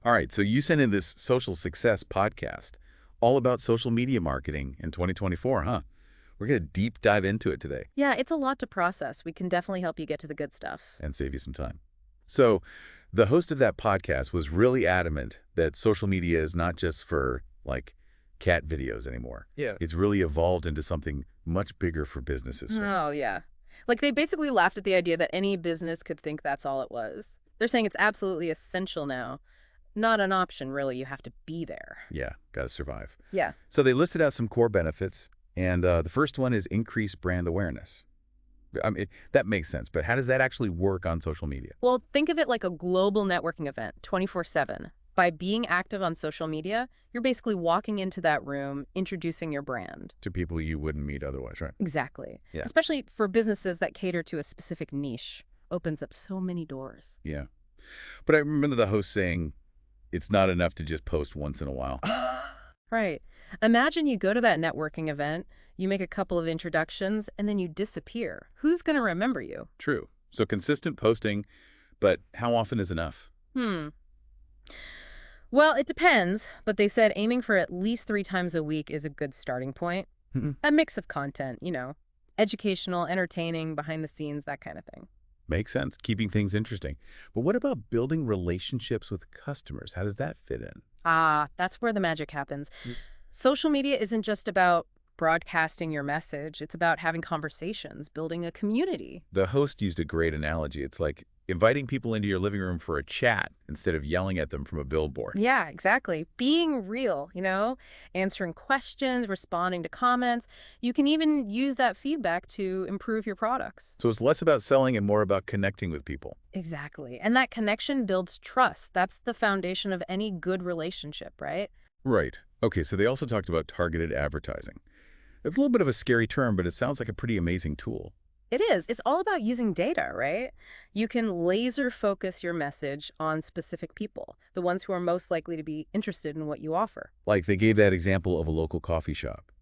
All right, so you sent in this social success podcast all about social media marketing in 2024, huh? We're going to deep dive into it today Yeah, it's a lot to process. We can definitely help you get to the good stuff. and save you some time. So, the host of that podcast was really adamant that social media is not just for like cat videos anymore. Yeah. It's really evolved into something much bigger for businesses. Oh, yeah. Like they basically laughed at the idea that any business could think that's all it was. They're saying it's absolutely essential now. Not an option, really. You have to be there. Yeah, got to survive. Yeah. So they listed out some core benefits, and the first one is increased brand awareness. I mean, that makes sense, but how does that actually work on social media? Well, think of it like a global networking event, 24/7. By being active on social media, you're basically walking into that room, introducing your brand. To people you wouldn't meet otherwise, right? Exactly. Yeah. Especially for businesses that cater to a specific niche. Opens up so many doors. Yeah. But I remember the host saying it's not enough to just post once in a while. Right. Imagine you go to that networking event, you make a couple of introductions, and then you disappear. Who's going to remember you? True. So consistent posting, but how often is enough? Well, it depends, but they said aiming for at least 3 times a week is a good starting point. Mhm. A mix of content, educational, entertaining, behind the scenes, that kind of thing. Makes sense. Keeping things interesting. But what about building relationships with customers? How does that fit in? Ah, that's where the magic happens. Mm. Social media isn't just about broadcasting your message. It's about having conversations, building a community. The host used a great analogy. It's like inviting people into your living room for a chat instead of yelling at them from a billboard. Yeah, exactly. Being real, answering questions, responding to comments. You can even use that feedback to improve your products. So it's less about selling and more about connecting with people. Exactly. And that connection builds trust. That's the foundation of any good relationship, right? Right. Okay, so they also talked about targeted advertising. It's a little bit of a scary term, but it sounds like a pretty amazing tool. It is. It's all about using data, right? You can laser focus your message on specific people, the ones who are most likely to be interested in what you offer. Like they gave that example of a local coffee shop.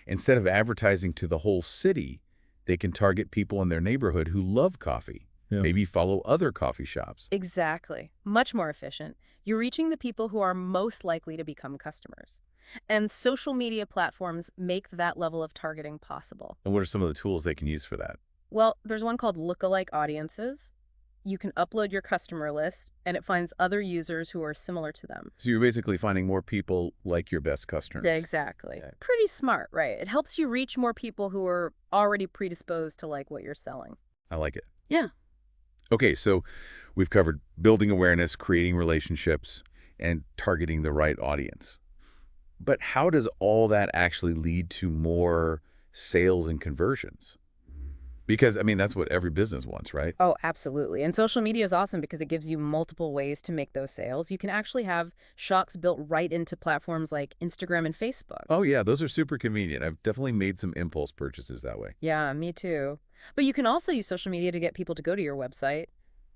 Instead of advertising to the whole city, they can target people in their neighborhood who love coffee. Yeah. Maybe follow other coffee shops. Exactly. Much more efficient. You're reaching the people who are most likely to become customers. And social media platforms make that level of targeting possible. And what are some of the tools they can use for that? Well, there's one called lookalike audiences. You can upload your customer list, and it finds other users who are similar to them. So you're basically finding more people like your best customers. Yeah, exactly. Yeah. Pretty smart, right? It helps you reach more people who are already predisposed to like what you're selling. I like it. Yeah. Okay, so we've covered building awareness, creating relationships, and targeting the right audience. But how does all that actually lead to more sales and conversions? Because, I mean, that's what every business wants, right? Oh, absolutely. And social media is awesome because it gives you multiple ways to make those sales. You can actually have shops built right into platforms like Instagram and Facebook. Oh, yeah, those are super convenient. I've definitely made some impulse purchases that way. Yeah, me too. But you can also use social media to get people to go to your website.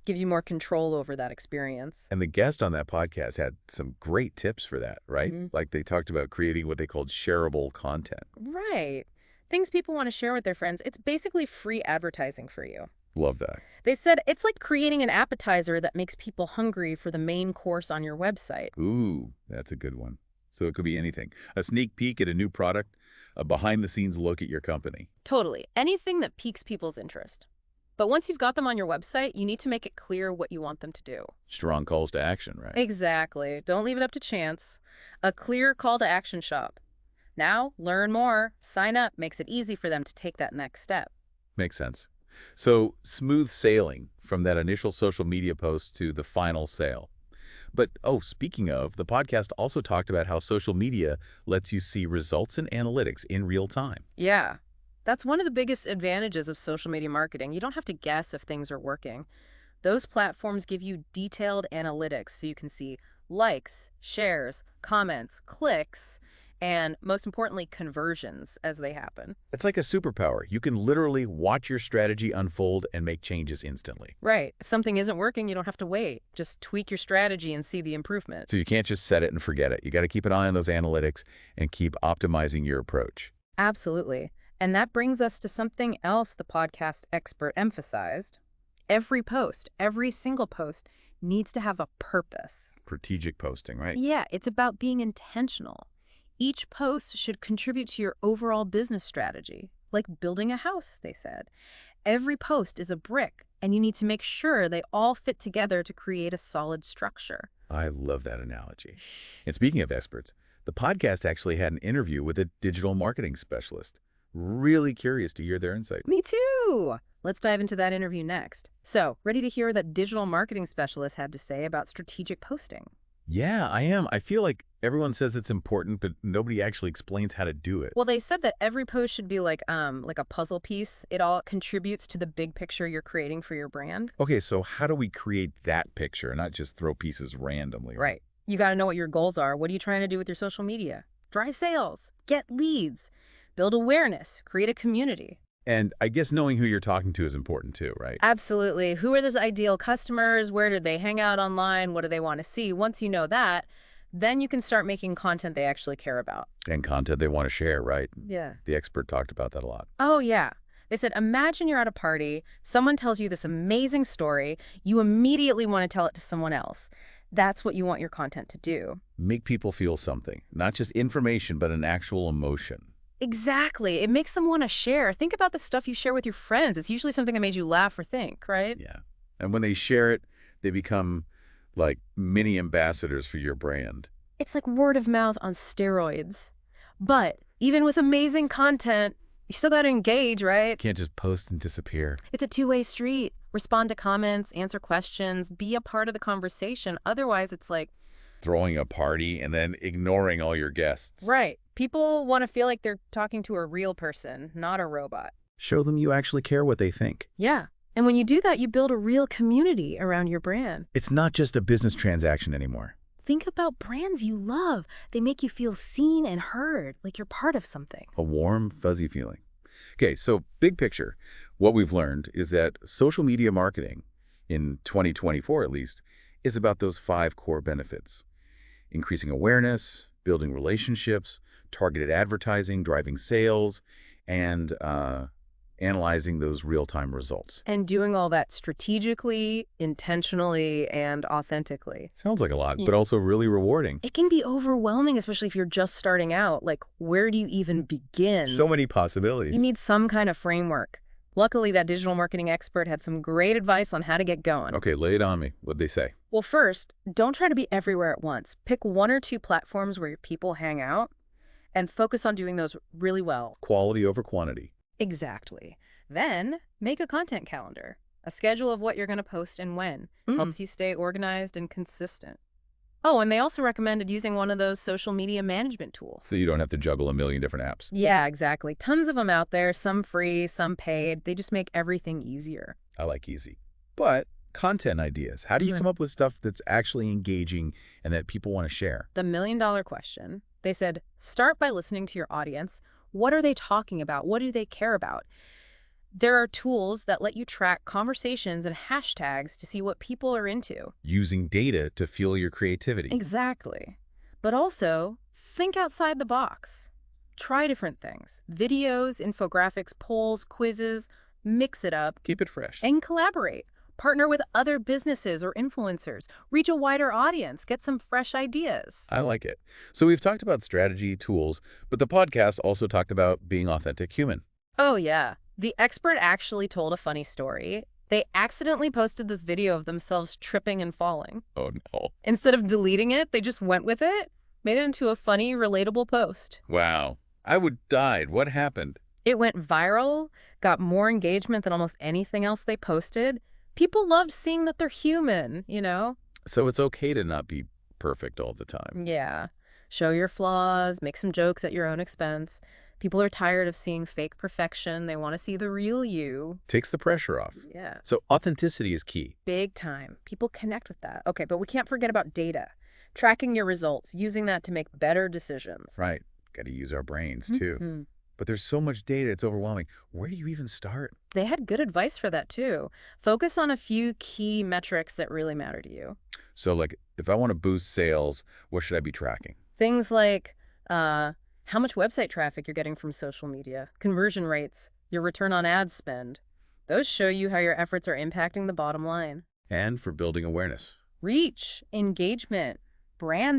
Gives you more control over that experience. And the guest on that podcast had some great tips for that, right? Mhm. Like they talked about creating what they called shareable content. Right. Things people want to share with their friends. It's basically free advertising for you. Love that. They said it's like creating an appetizer that makes people hungry for the main course on your website. Ooh, that's a good one. So it could be anything. A sneak peek at a new product, a behind-the-scenes look at your company. Totally. Anything that piques people's interest. But once you've got them on your website, you need to make it clear what you want them to do. Strong calls to action, right? Exactly. Don't leave it up to chance. A clear call to action shop. Now, learn more, sign up, makes it easy for them to take that next step. Makes sense. So smooth sailing from that initial social media post to the final sale. But, oh, speaking of, the podcast also talked about how social media lets you see results and analytics in real time. Yeah. That's one of the biggest advantages of social media marketing. You don't have to guess if things are working. Those platforms give you detailed analytics so you can see likes, shares, comments, clicks, and most importantly, conversions as they happen. It's like a superpower. You can literally watch your strategy unfold and make changes instantly. Right. If something isn't working, you don't have to wait. Just tweak your strategy and see the improvement. So you can't just set it and forget it. You got to keep an eye on those analytics and keep optimizing your approach. Absolutely. And that brings us to something else the podcast expert emphasized. Every post, every single post needs to have a purpose. Strategic posting, right? Yeah, it's about being intentional. Each post should contribute to your overall business strategy, like building a house, they said. Every post is a brick, and you need to make sure they all fit together to create a solid structure. I love that analogy. And speaking of experts, the podcast actually had an interview with a digital marketing specialist. Really curious to hear their insight. Me too! Let's dive into that interview next. So, ready to hear what that digital marketing specialist had to say about strategic posting? Yeah, I am. I feel like everyone says it's important, but nobody actually explains how to do it. Well, they said that every post should be like a puzzle piece. It all contributes to the big picture you're creating for your brand. Okay, so how do we create that picture, not just throw pieces randomly? Right. You got to know what your goals are. What are you trying to do with your social media? Drive sales, get leads, build awareness, create a community. And I guess knowing who you're talking to is important too, right? Absolutely. Who are those ideal customers? Where do they hang out online? What do they want to see? Once you know that, then you can start making content they actually care about. And content they want to share, right? Yeah. The expert talked about that a lot. Oh, yeah. They said, imagine you're at a party, someone tells you this amazing story, you immediately want to tell it to someone else. That's what you want your content to do. Make people feel something, not just information, but an actual emotion. Exactly. It makes them want to share. Think about the stuff you share with your friends. It's usually something that made you laugh or think, right? Yeah. And when they share it, they become like mini ambassadors for your brand. It's like word of mouth on steroids. But even with amazing content, you still got to engage, right? Can't just post and disappear. It's a two-way street. Respond to comments, answer questions, be a part of the conversation. Otherwise, it's like, Throwing a party and then ignoring all your guests. right. People want to feel like they're talking to a real person, not a robot. Show them you actually care what they think. Yeah. And when you do that, you build a real community around your brand. It's not just a business transaction anymore. Think about brands you love. They make you feel seen and heard, like you're part of something. A warm, fuzzy feeling. Okay, so big picture, what we've learned is that social media marketing, in 2024 at least, is about those 5 core benefits. Increasing awareness, building relationships, targeted advertising, driving sales, and analyzing those real-time results. And doing all that strategically, intentionally, and authentically. Sounds like a lot, but also really rewarding. It can be overwhelming, especially if you're just starting out. Like, where do you even begin? So many possibilities. You need some kind of framework. Luckily, that digital marketing expert had some great advice on how to get going. Okay, lay it on me. What'd they say? Well, first, don't try to be everywhere at once. Pick 1 or 2 platforms where your people hang out and focus on doing those really well. Quality over quantity. Exactly. Then, make a content calendar. A schedule of what you're going to post and when. Helps you stay organized and consistent. Oh, and they also recommended using one of those social media management tools. So you don't have to juggle a million different apps. Yeah, exactly. Tons of them out there, some free, some paid. They just make everything easier. I like easy. But content ideas. How do you come up with stuff that's actually engaging and that people want to share? The million-dollar question. They said, start by listening to your audience. What are they talking about? What do they care about? There are tools that let you track conversations and hashtags to see what people are into. Using data to fuel your creativity. Exactly. But also, think outside the box. Try different things. Videos, infographics, polls, quizzes. Mix it up. Keep it fresh. And collaborate. Partner with other businesses or influencers. Reach a wider audience. Get some fresh ideas. I like it. So we've talked about strategy, tools, but the podcast also talked about being authentic human. Oh, yeah. The expert actually told a funny story. They accidentally posted this video of themselves tripping and falling. Oh, no. Instead of deleting it, they just went with it, made it into a funny, relatable post. Wow. I would died. What happened? It went viral, got more engagement than almost anything else they posted. People loved seeing that they're human, you know? So it's okay to not be perfect all the time. Yeah. Show your flaws, make some jokes at your own expense. People are tired of seeing fake perfection. They want to see the real you. Takes the pressure off. Yeah. So authenticity is key. Big time. People connect with that. Okay, but we can't forget about data. Tracking your results, using that to make better decisions. Right. Got to use our brains too. But there's so much data, it's overwhelming. Where do you even start? They had good advice for that too. Focus on a few key metrics that really matter to you. So like, if I want to boost sales, what should I be tracking? Things like how much website traffic you're getting from social media, conversion rates, your return on ad spend. Those show you how your efforts are impacting the bottom line. And for building awareness. Reach, engagement, brand